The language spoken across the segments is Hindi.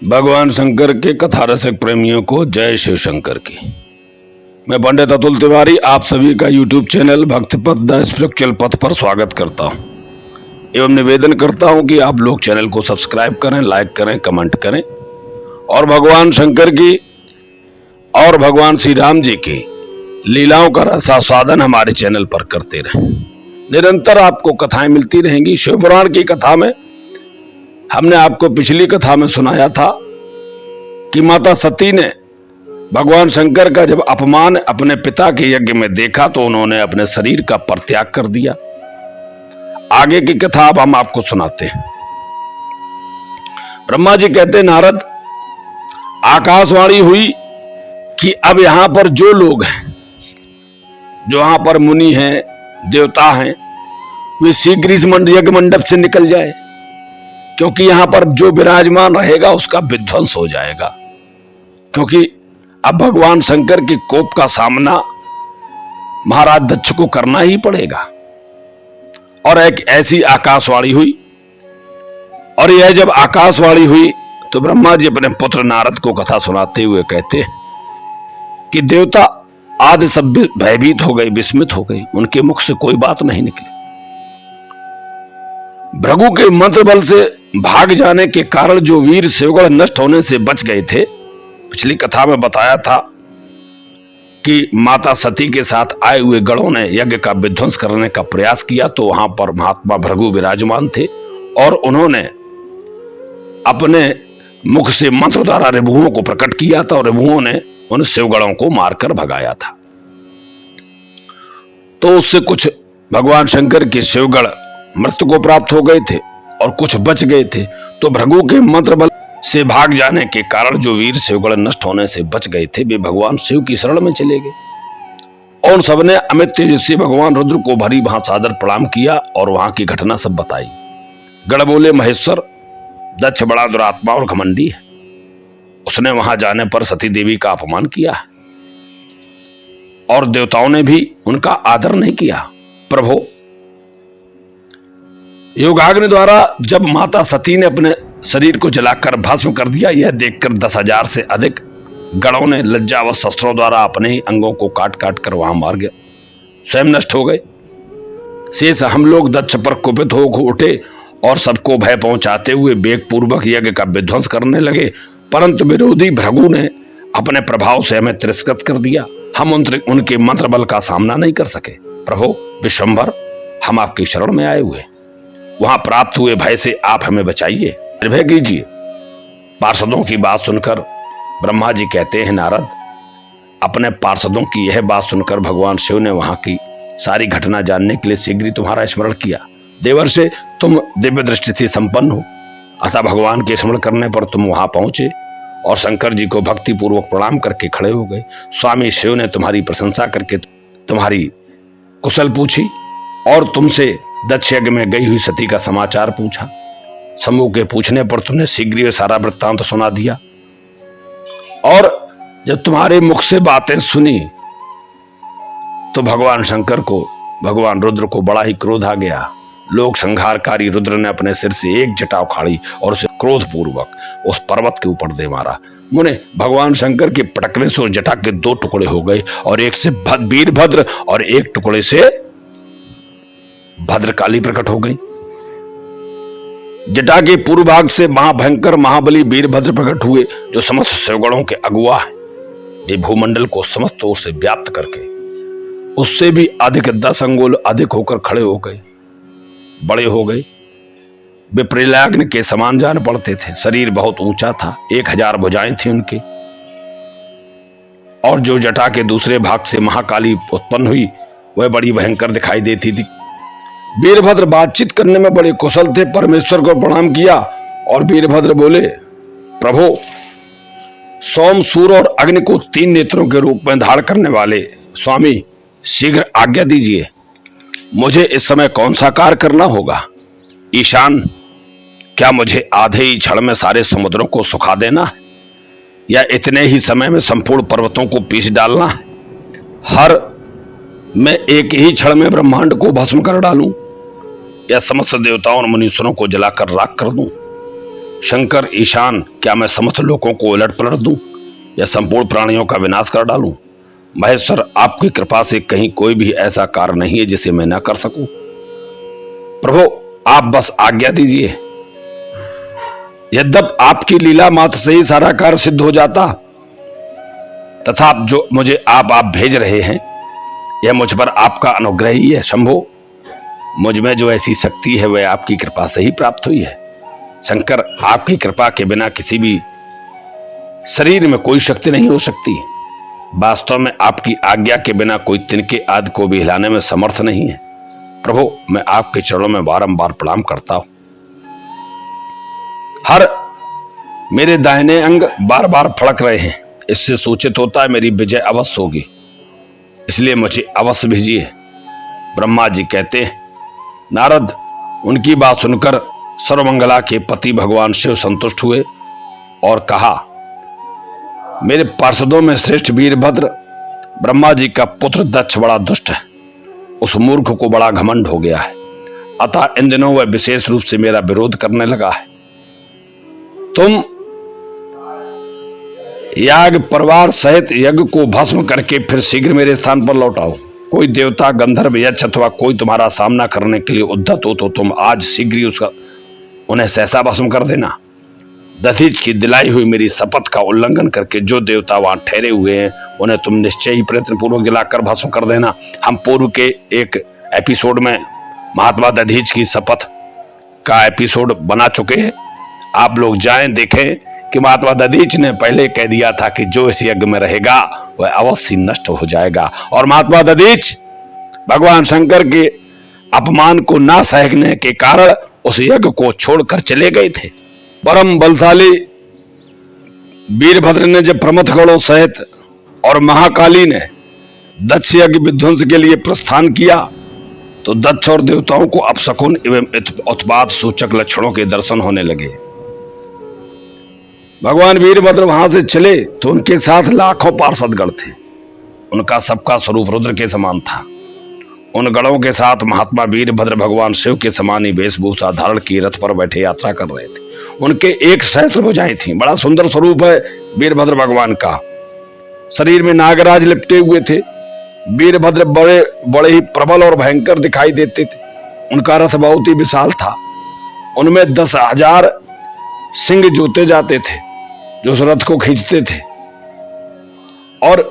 भगवान शंकर के कथा रसिक प्रेमियों को जय शिव शंकर की। मैं पंडित अतुल तिवारी आप सभी का यूट्यूब चैनल भक्ति पथ द स्पिरिचुअल पथ पर स्वागत करता हूं एवं निवेदन करता हूं कि आप लोग चैनल को सब्सक्राइब करें, लाइक करें, कमेंट करें और भगवान शंकर की और भगवान श्री राम जी की लीलाओं का रसास्वादन हमारे चैनल पर करते रहें। निरंतर आपको कथाएं मिलती रहेंगी। शिव पुराण की कथा में हमने आपको पिछली कथा में सुनाया था कि माता सती ने भगवान शंकर का जब अपमान अपने पिता के यज्ञ में देखा तो उन्होंने अपने शरीर का परित्याग कर दिया। आगे की कथा अब हम आपको सुनाते हैं। ब्रह्मा जी कहते, नारद, आकाशवाणी हुई कि अब यहां पर जो लोग हैं, जो यहां पर मुनि हैं, देवता हैं, वे शीघ्र इस यज्ञ मंडप से निकल जाए, क्योंकि यहां पर जो विराजमान रहेगा उसका विध्वंस हो जाएगा। क्योंकि अब भगवान शंकर के कोप का सामना महाराज दक्ष को करना ही पड़ेगा। और एक ऐसी आकाशवाणी हुई, और यह जब आकाशवाणी हुई तो ब्रह्मा जी अपने पुत्र नारद को कथा सुनाते हुए कहते कि देवता आदि सब भयभीत हो गए, विस्मित हो गए, उनके मुख से कोई बात नहीं निकली। भृगु के मंत्र बल से भाग जाने के कारण जो वीर शिवगण नष्ट होने से बच गए थे, पिछली कथा में बताया था कि माता सती के साथ आए हुए गणों ने यज्ञ का विध्वंस करने का प्रयास किया तो वहां पर महात्मा भृगु विराजमान थे और उन्होंने अपने मुख से मंत्र द्वारा ऋभुओं को प्रकट किया था और ऋभुओं ने उन शिवगणों को मारकर भगाया था। तो उससे कुछ भगवान शंकर के शिवगण मृत्यु को प्राप्त हो गए थे और कुछ बच गए थे। तो भृगु के मंत्र बल से भाग जाने के कारण जो वीर शिवगण नष्ट होने से बच गए थे वे भगवान शिव की शरण में चले गए और सबने अमित तेज से भगवान रुद्र को भरी भांति सादर प्रणाम किया और वहां की घटना सब बताई। गण बोले, महेश्वर, दक्ष बड़ा दुरात्मा और घमंडी है, उसने वहां जाने पर सती देवी का अपमान किया और देवताओं ने भी उनका आदर नहीं किया। प्रभु, योगाग्नि द्वारा जब माता सती ने अपने शरीर को जलाकर भस्म कर दिया, यह देखकर 10,000 से अधिक गणों ने लज्जा व शस्त्रों द्वारा अपने ही अंगों को काट काट कर वहां मार गया, स्वयं नष्ट हो गए। शेष हम लोग दक्ष पर कुपित हो उठे और सबको भय पहुंचाते हुए वेग पूर्वक यज्ञ का विध्वंस करने लगे, परंतु विरोधी भृगु ने अपने प्रभाव से हमें तिरस्कृत कर दिया। हम उनके मंत्र बल का सामना नहीं कर सके। प्रभु विश्वंभर, हम आपकी शरण में आए हुए, वहां प्राप्त हुए भय से आप हमें बचाइए, निर्भय कीजिए। पार्षदों की बात सुनकर ब्रह्मा जी कहते हैं, नारद, अपने पार्षदों की यह बात सुनकर भगवान शिव ने वहां की सारी घटना जानने के लिए शीघ्र तुम्हारा स्मरण किया। देवर से तुम दिव्य दृष्टि से संपन्न हो, अतः भगवान के स्मरण करने पर तुम वहां पहुंचे और शंकर जी को भक्ति पूर्वक प्रणाम करके खड़े हो गए। स्वामी शिव ने तुम्हारी प्रशंसा करके तुम्हारी कुशल पूछी और तुमसे दक्ष यज्ञ में गई हुई सती का समाचार पूछा। समूह के पूछने पर तुमने शीघ्र ही सारा वृत्तांत सुना दिया और जब तुम्हारे मुख से बातें सुनी तो भगवान शंकर को, भगवान रुद्र को बड़ा ही क्रोध आ गया। लोक संहारकारी रुद्र ने अपने सिर से एक जटा उखाड़ी और उसे क्रोध पूर्वक उस पर्वत के ऊपर दे मारा। मुने भगवान शंकर के पटकने से उस जटा के 2 टुकड़े हो गए और एक से वीरभद्र और एक टुकड़े से भद्रकाली प्रकट हो गई। जटा के पूर्व भाग से महाभयंकर महाबली वीरभद्र प्रकट हुए, जो समस्त शिवगणों के अगुआ है। ये भूमंडल को समस्त ओर से व्याप्त करके उससे भी अधिक 10 अंगुल अधिक होकर खड़े हो गए, बड़े हो गए। वे प्रलयाग्नि के समान जान पड़ते थे। शरीर बहुत ऊंचा था, 1000 भुजाएं थी उनके। और जो जटा के दूसरे भाग से महाकाली उत्पन्न हुई वह बड़ी भयंकर दिखाई देती थी। वीरभद्र बातचीत करने में बड़े कुशल थे। परमेश्वर को प्रणाम किया और वीरभद्र बोले, प्रभु, सोम, सूर्य और अग्नि को 3 नेत्रों के रूप में धारण करने वाले स्वामी, शीघ्र आज्ञा दीजिए, मुझे इस समय कौन सा कार्य करना होगा? ईशान, क्या मुझे आधे ही क्षण में सारे समुद्रों को सुखा देना है या इतने ही समय में संपूर्ण पर्वतों को पीस डालना है? हर मैं एक ही क्षण में ब्रह्मांड को भस्म कर डालूं या समस्त देवताओं और मुनीश्वरों को जलाकर राख कर दूं? शंकर ईशान, क्या मैं समस्त लोगों को उलट पलट दूं या संपूर्ण प्राणियों का विनाश कर डालूं? महेश्वर, आपकी कृपा से कहीं कोई भी ऐसा कार्य नहीं है जिसे मैं न कर सकूं। प्रभु, आप बस आज्ञा दीजिए। यद्यप आपकी लीला मात्र से ही सारा कार्य सिद्ध हो जाता, तथा जो मुझे आप भेज रहे हैं, यह मुझ पर आपका अनुग्रह ही है। शंभो, मुझ में जो ऐसी शक्ति है वह आपकी कृपा से ही प्राप्त हुई है। शंकर, आपकी कृपा के बिना किसी भी शरीर में कोई शक्ति नहीं हो सकती। वास्तव में आपकी आज्ञा के बिना कोई तिनके आदि को भी हिलाने में समर्थ नहीं है। प्रभु, मैं आपके चरणों में बारंबार प्रणाम करता हूं। हर मेरे दाहिने अंग बार बार फड़क रहे हैं, इससे सूचित होता है मेरी विजय अवश्य होगी, इसलिए मुझे अवश्य भेजिए। ब्रह्मा जी कहते हैं, नारद, उनकी बात सुनकर सर्वमंगला के पति भगवान शिव संतुष्ट हुए और कहा, मेरे पार्षदों में श्रेष्ठ वीरभद्र, ब्रह्मा जी का पुत्र दक्ष बड़ा दुष्ट है। उस मूर्ख को बड़ा घमंड हो गया है, अतः इन दिनों वह विशेष रूप से मेरा विरोध करने लगा है। तुम याग परिवार सहित यज्ञ को भस्म करके फिर शीघ्र मेरे स्थान पर लौट आओ। कोई देवता, गंधर्व, यक्ष अथवा कोई तुम्हारा सामना करने के लिए उद्धत हो तो तुम आज शीघ्र ही उन्हें सहसा भस्म कर देना। दधीच की दिलाई हुई मेरी शपथ का उल्लंघन करके जो देवता वहां ठहरे हुए हैं उन्हें तुम निश्चय ही प्रयत्न पूर्वक जलाकर भस्म कर देना। हम पूर्व के एक एपिसोड में महात्मा दधीच की शपथ का एपिसोड बना चुके हैं, आप लोग जाएं देखें कि महात्मा दधीच ने पहले कह दिया था कि जो इस यज्ञ में रहेगा वह अवश्य नष्ट हो जाएगा। और महात्मा दधीच भगवान शंकर के अपमान को ना सहने के कारण उस यज्ञ को छोड़कर चले गए थे। परम बलशाली वीरभद्र ने जब प्रमथ गणों सहित और महाकाली ने दक्ष यज्ञ विध्वंस के लिए प्रस्थान किया तो दक्ष और देवताओं को अपशकुन एवं उत्पात सूचक लक्षणों के दर्शन होने लगे। भगवान वीरभद्र वहां से चले तो उनके साथ लाखों पार्षदगण थे। उनका सबका स्वरूप रुद्र के समान था। उन गणों के साथ महात्मा वीरभद्र भगवान शिव के समान ही वेशभूषा धारण की रथ पर बैठे यात्रा कर रहे थे। उनके 1 सहस्त्र भुजाएं थीं। बड़ा सुंदर स्वरूप है वीरभद्र भगवान का। शरीर में नागराज लिपटे हुए थे। वीरभद्र बड़े बड़े ही प्रबल और भयंकर दिखाई देते थे। उनका रथ बहुत ही विशाल था। उनमें 10,000 सिंह जोते जाते थे जो उस रथ को खींचते थे। और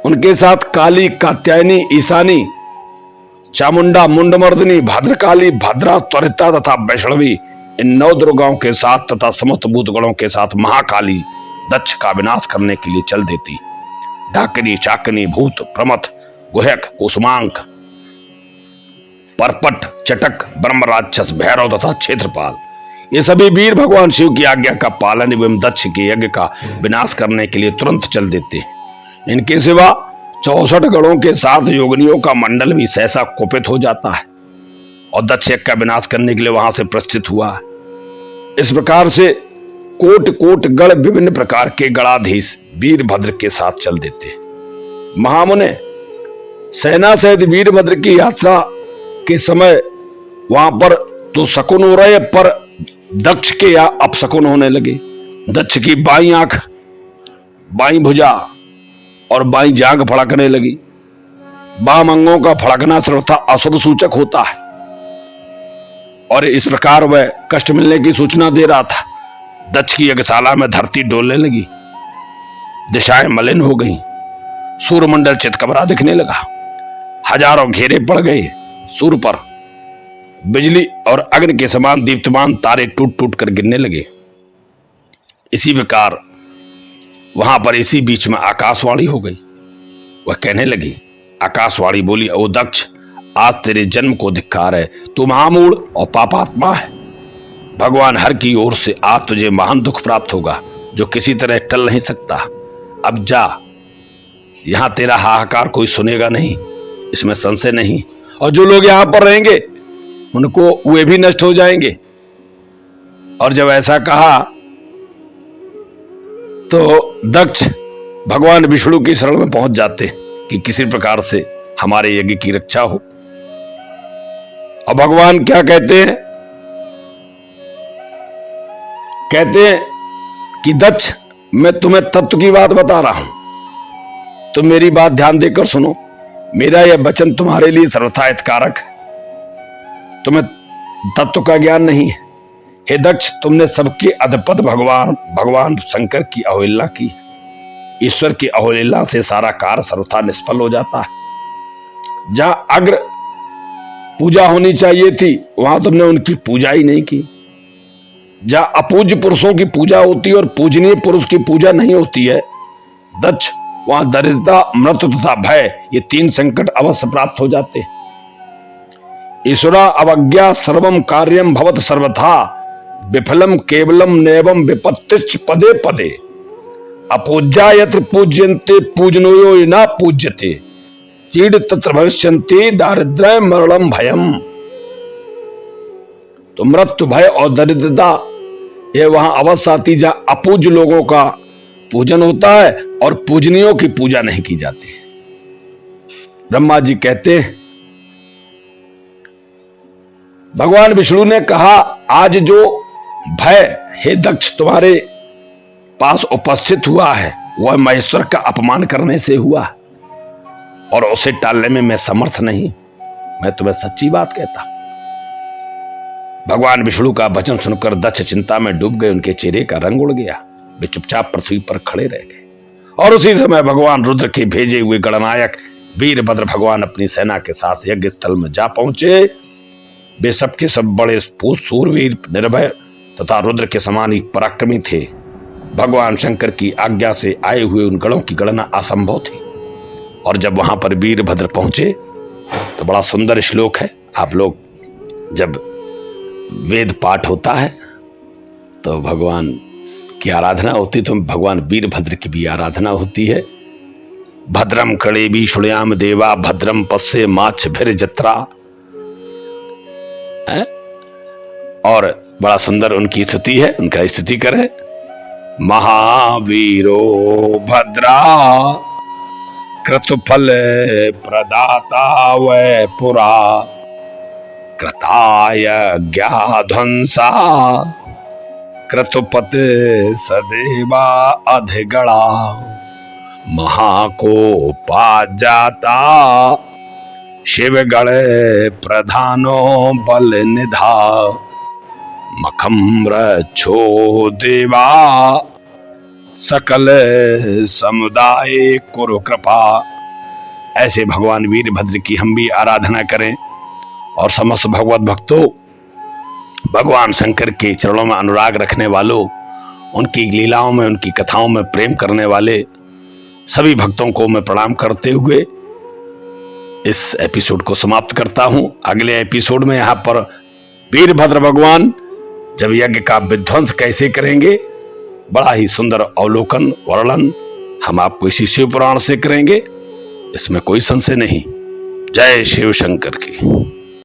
उनके साथ काली, कात्यायनी, ईशानी, चामुंडा, मुंडमर्दिनी, भद्रकाली, भद्रा, त्वरिता तथा वैष्णवी, इन 9 दुर्गाओं के साथ तथा समस्त भूतगणों के साथ महाकाली दक्ष का विनाश करने के लिए चल देती। डाकिनी, चाकनी, भूत, प्रमथ, गुहक, कुसुमांक, परपट, चटक, ब्रह्मराक्षस, भैरव तथा क्षेत्रपाल, ये सभी वीर भगवान शिव की आज्ञा का पालन एवं दक्ष के यज्ञ का विनाश करने के लिए तुरंत चल देते हैं। इनके सिवा 64 गणों के साथ योगिनियों का मंडल भी सहसा कुपित हो जाता है और दक्ष यज्ञ का विनाश करने के लिए वहां से प्रस्थित हुआ है। इस प्रकार से कोट कोट गण विभिन्न प्रकार के गणाधीश वीरभद्र के साथ चल देते हैं। महामुने, सेना सहित वीरभद्र की यात्रा के समय वहां पर तो शकुन हो रहे, पर दक्ष के या अपशकुन होने लगे। दक्ष की बाईं आंख, बाईं भुजा और बाईं जांघ फड़कने लगी। वाम अंगों का फड़कना सर्वथा अशुभ सूचक होता है और इस प्रकार वह कष्ट मिलने की सूचना दे रहा था। दक्ष की यज्ञशाला में धरती डोलने लगी, दिशाएं मलिन हो गईं, सूर्यमंडल चितकबरा दिखने लगा, हजारों घेरे पड़ गए सूर्य पर, बिजली और अग्नि के समान दीप्तमान तारे टूट टूट कर गिरने लगे। इसी प्रकार वहां पर इसी बीच में आकाशवाणी हो गई। वह कहने लगी, आकाशवाणी बोली, ओ दक्ष, आज तेरे जन्म को धिक्कार है, तू महामूढ़ और पापात्मा है। भगवान हर की ओर से आज तुझे महान दुख प्राप्त होगा जो किसी तरह टल नहीं सकता। अब जा, यहां तेरा हाहाकार कोई सुनेगा नहीं, इसमें संशय नहीं, और जो लोग यहां पर रहेंगे उनको वे भी नष्ट हो जाएंगे। और जब ऐसा कहा तो दक्ष भगवान विष्णु की शरण में पहुंच जाते कि किसी प्रकार से हमारे यज्ञ की रक्षा हो। और भगवान क्या कहते हैं, कहते हैं कि दक्ष, मैं तुम्हें तत्व की बात बता रहा हूं, तुम मेरी बात ध्यान देकर सुनो। मेरा यह वचन तुम्हारे लिए सर्वथा हितकारक है। तुम्हें तत्व का ज्ञान नहीं है। हे दक्ष, तुमने सबके अधिपति भगवान शंकर की अवहेलना की। ईश्वर की अवहेलना से सारा कार्य सर्वथा निष्फल हो जाता है। जहां अग्र पूजा होनी चाहिए थी, वहां तुमने उनकी पूजा ही नहीं की। जहां अपूज्य पुरुषों की पूजा होती है और पूजनीय पुरुष की पूजा नहीं होती है दक्ष, वहां दरिद्रता, मृत्यु तथा भय, ये तीन संकट अवश्य प्राप्त हो जाते। ईश्वरा अवज्ञा सर्वम कार्यम भवत सर्वथा, विफलम केवलम नैवम विपत्तिश्च पदे पदे, अपूज्या यत्र पूज्यन्ते पूजनोयो न पूज्यते, चीड़ तत्र भविष्यन्ते दारिद्र्य मरणम भयम। तो मृत्यु, भय और दरिद्रता ये वहां अवश्य आती जहां अपूज्य लोगों का पूजन होता है और पूजनियों की पूजा नहीं की जाती। ब्रह्मा जी कहते हैं, भगवान विष्णु ने कहा, आज जो भय हे दक्ष तुम्हारे पास उपस्थित हुआ है वह महेश्वर का अपमान करने से हुआ और उसे टालने में मैं समर्थ नहीं। मैं तुम्हें सच्ची बात कहता। भगवान विष्णु का वचन सुनकर दक्ष चिंता में डूब गए। उनके चेहरे का रंग उड़ गया। वे चुपचाप पृथ्वी पर खड़े रह गए। और उसी समय भगवान रुद्र के भेजे हुए गणनायक वीरभद्र भगवान अपनी सेना के साथ यज्ञ स्थल में जा पहुंचे। वे सबके सब बड़े सूरवीर, निर्भय तथा रुद्र के समान ही पराक्रमी थे। भगवान शंकर की आज्ञा से आए हुए उन गणों की गणना असंभव थी। और जब वहां पर वीरभद्र पहुंचे तो बड़ा सुंदर श्लोक है। आप लोग, जब वेद पाठ होता है तो भगवान की आराधना होती, तो भगवान वीरभद्र की भी आराधना होती है। भद्रम कड़े भी शुण्याम देवा, भद्रम पस्से माछ भिर जत्रा। और बड़ा सुंदर उनकी स्तुति है, उनका स्तुति करें। महावीरो भद्रा क्रतुफल प्रदाता वै पुरा, कृताय ज्ञाध्वंसा क्रतुपत सदेवा अधिगणा, महाकोपा जाता शिवगण प्रधानो बल निधा, मखम रक्षो देवा सकल समुदाय कुरु कृपा। ऐसे भगवान वीरभद्र की हम भी आराधना करें। और समस्त भगवत भक्तों, भगवान शंकर के चरणों में अनुराग रखने वालों, उनकी लीलाओं में, उनकी कथाओं में प्रेम करने वाले सभी भक्तों को मैं प्रणाम करते हुए इस एपिसोड को समाप्त करता हूं। अगले एपिसोड में यहां पर वीरभद्र भगवान जब यज्ञ का विध्वंस कैसे करेंगे, बड़ा ही सुंदर अवलोकन वर्णन हम आपको इसी शिव पुराण से करेंगे, इसमें कोई संशय नहीं। जय शिव शंकर की।